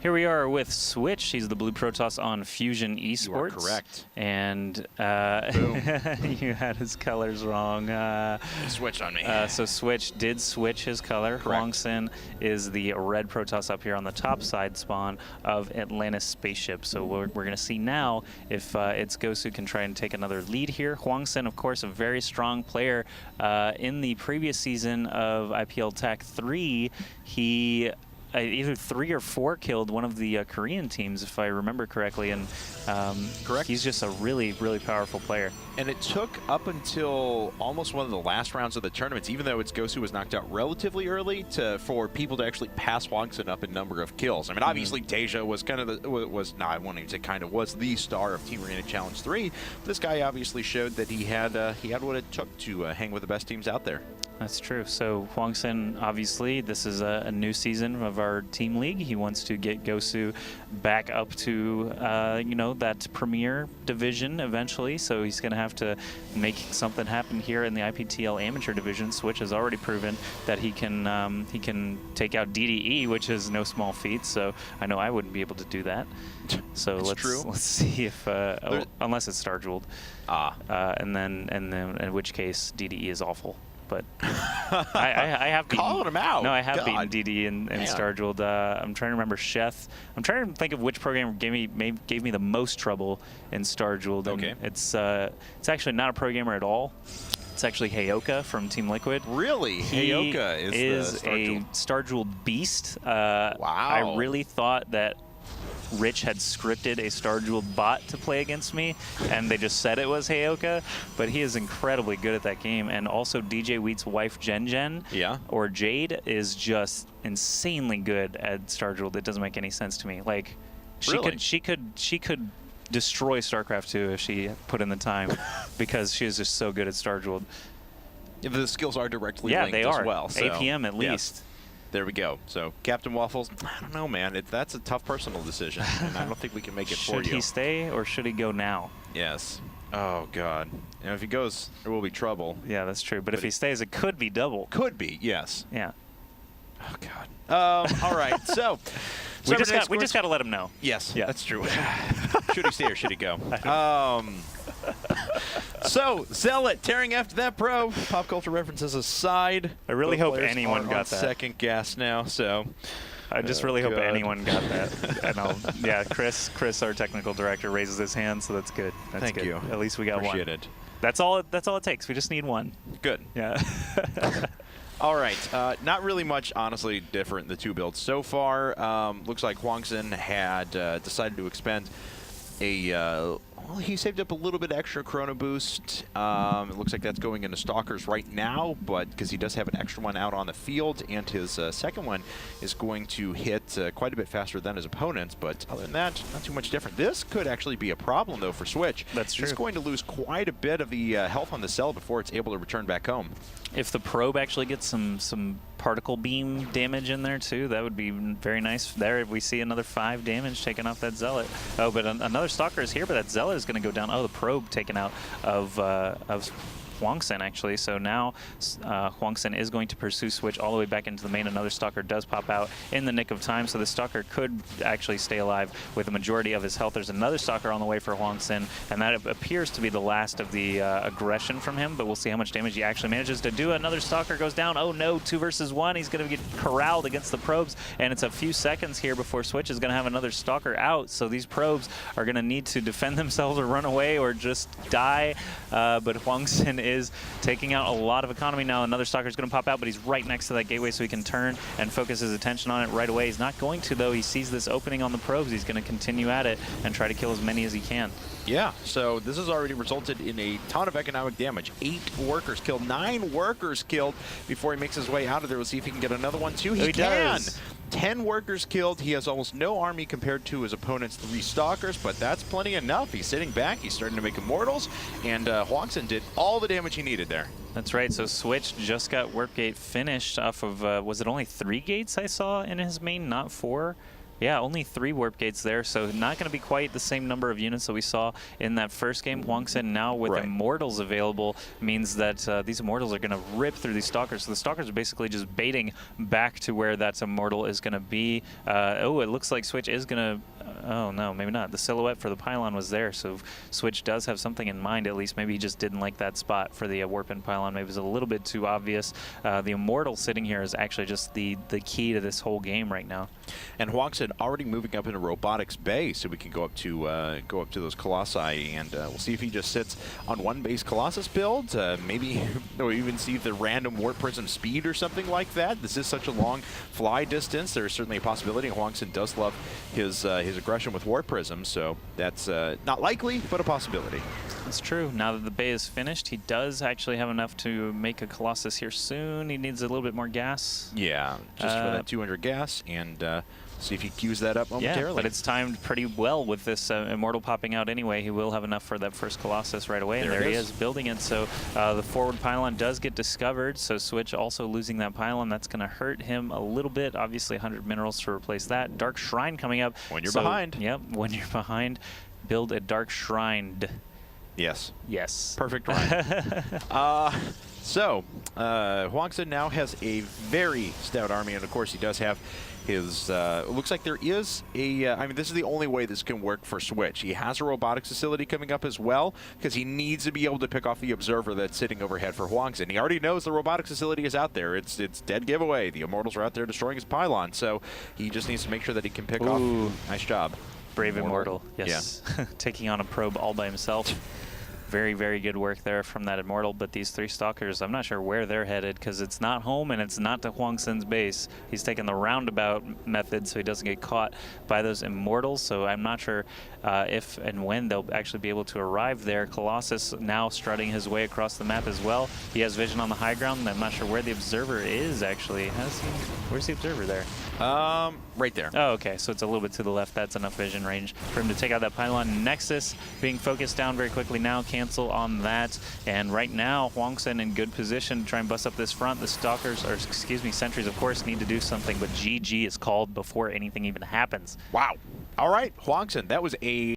Here we are with Switch. He's the blue Protoss on Fusion eSports. You are correct. And you had his colors wrong. He switched on me. So Switch did switch his color. HwangSin is the red Protoss up here on the top side spawn of Atlantis spaceship. So we're going to see now if it's GoSu can try and take another lead here. HwangSin, of course, a very strong player. In the previous season of IPL TAC 3, he either 3 or 4 killed one of the Korean teams, if I remember correctly, and correct. He's just a really, really powerful player. And it took up until almost one of the last rounds of the tournaments, even though GoSu was knocked out relatively early, for people to actually pass HwangSin up in number of kills. I mean, obviously Deja was kind of the, I won't even say kind of, was the star of Team Arena Challenge 3. This guy obviously showed that he had what it took to hang with the best teams out there. That's true. So HwangSin, obviously, this is a new season of our team league. He wants to get GoSu back up to, you know, that premier division eventually. So he's going to have to make something happen here in the IPTL amateur division. Switch has already proven that he can take out DDE, which is no small feat. So I know I wouldn't be able to do that. So let's see if unless it's Star Jeweled, and then in which case DDE is awful. But I have beaten, calling him out. No, I have beaten DD and Star Jeweled. I'm trying to remember Sheth. I'm trying to think of which program gave me the most trouble in Star Jeweled. Okay. It's actually not a programmer at all. It's actually Heyoka from Team Liquid. Really? Heyoka is a Star Jeweled beast. Wow. I really thought that Rich had scripted a Star Jeweled bot to play against me, and they just said it was Heyoka, but he is incredibly good at that game. And also DJ Wheat's wife, Jen, or Jade, is just insanely good at Star Jeweled. It doesn't make any sense to me. Like, she could destroy StarCraft 2 if she put in the time, because she is just so good at Star Jeweled. Yeah, the skills are directly linked as well. So, APM at least. Yes. There we go. So, Captain Waffles, I don't know, man. That's a tough personal decision, and I don't think we can make it for you. Should he stay, or should he go now? Yes. Oh, God. You know, if he goes, there will be trouble. Yeah, that's true. But if he stays, it could be double. Could be, yes. Yeah. Oh, God. All right. So, we just got to let him know. Yes, yeah. That's true. Should he stay or should he go? So, Zealot tearing after that pro. Pop culture references aside. I really hope anyone got that. Second gas now, so. I just really hope anyone got that. And yeah, Chris, our technical director, raises his hand, so that's good. That's Thank good. you. At least we got Appreciate one. It. That's all it takes. We just need one. Good. Yeah. All right. Not really much, honestly, different, the two builds so far. Looks like HwangSin had decided to expend a well, he saved up a little bit extra Chrono Boost. It looks like that's going into Stalkers right now, but because he does have an extra one out on the field, and his second one is going to hit quite a bit faster than his opponents. But other than that, not too much different. This could actually be a problem, though, for Switch. That's true. He's going to lose quite a bit of the health on the cell before it's able to return back home. If the probe actually gets some particle beam damage in there too, that would be very nice. There we see another 5 damage taken off that Zealot. Oh, but another Stalker is here, but that Zealot is going to go down. Oh, the probe taken out of HwangSin, actually. So now HwangSin is going to pursue Switch all the way back into the main. Another Stalker does pop out in the nick of time, so the Stalker could actually stay alive with the majority of his health. There's another Stalker on the way for HwangSin, and that appears to be the last of the aggression from him, but we'll see how much damage he actually manages to do. Another Stalker goes down. Oh no, 2 versus 1. He's going to get corralled against the probes, and it's a few seconds here before Switch is going to have another Stalker out, so these probes are going to need to defend themselves or run away or just die, but HwangSin is taking out a lot of economy now. Another Stalker is going to pop out, but he's right next to that gateway, so he can turn and focus his attention on it right away. He's not going to, though. He sees this opening on the probes. He's going to continue at it and try to kill as many as he can. Yeah, so this has already resulted in a ton of economic damage. 8 workers killed, 9 workers killed before he makes his way out of there. We'll see if he can get another one, too. He can. 10 workers killed. He has almost no army compared to his opponent's 3 Stalkers, but that's plenty enough. He's sitting back. He's starting to make immortals, and HwangSin did all the damage he needed there. That's right. So Switch just got Warp Gate finished off of, was it only 3 gates I saw in his main, not 4? Yeah, only 3 warp gates there, so not going to be quite the same number of units that we saw in that first game. HwangSin now with Immortals available means that these Immortals are going to rip through these Stalkers. So the Stalkers are basically just baiting back to where that Immortal is going to be. Oh, it looks like Switch is going to... Oh, no, maybe not. The silhouette for the pylon was there, so Switch does have something in mind, at least. Maybe he just didn't like that spot for the warp-in pylon. Maybe it was a little bit too obvious. The Immortal sitting here is actually just the key to this whole game right now. And HwangSin already moving up into Robotics Bay, so we can go up to those Colossi, and we'll see if he just sits on one base Colossus build. Maybe we'll even see the random Warp Prism speed or something like that. This is such a long fly distance. There's certainly a possibility. HwangSin does love his aggression with Warp Prism, so that's not likely, but a possibility. That's true. Now that the bay is finished, he does actually have enough to make a Colossus here soon. He needs a little bit more gas. Yeah, just for that 200 gas, and see if he cues that up momentarily. Yeah, but it's timed pretty well with this Immortal popping out anyway. He will have enough for that first Colossus right away, and there he is building it. So the forward pylon does get discovered, so Switch also losing that pylon. That's going to hurt him a little bit. Obviously, 100 minerals to replace that. Dark Shrine coming up. When you're behind. Yep, when you're behind, build a Dark Shrine. Yes. Yes. Perfect rhyme. So, HwangSin now has a very stout army, and of course he does have his, looks like there is a, I mean, this is the only way this can work for Switch. He has a robotics facility coming up as well, because he needs to be able to pick off the observer that's sitting overhead for HwangSin. He already knows the robotics facility is out there. It's dead giveaway. The Immortals are out there destroying his pylon, so he just needs to make sure that he can pick off. Nice job. Brave Immortal, yes. Yeah. Taking on a probe all by himself. Very, very good work there from that Immortal, but these 3 Stalkers, I'm not sure where they're headed, because it's not home and it's not to HwangSin's base. He's taking the roundabout method so he doesn't get caught by those Immortals, so I'm not sure if and when they'll actually be able to arrive there. Colossus now strutting his way across the map as well. He has vision on the high ground, and I'm not sure where the Observer is, actually. Where's the Observer there? Right there. Oh, okay, so it's a little bit to the left. That's enough vision range for him to take out that pylon. Nexus being focused down very quickly now. Cancel on that. And right now, HwangSin in good position to try and bust up this front. The Stalkers, or excuse me, Sentries, of course, need to do something, but GG is called before anything even happens. Wow. All right, HwangSin, that was a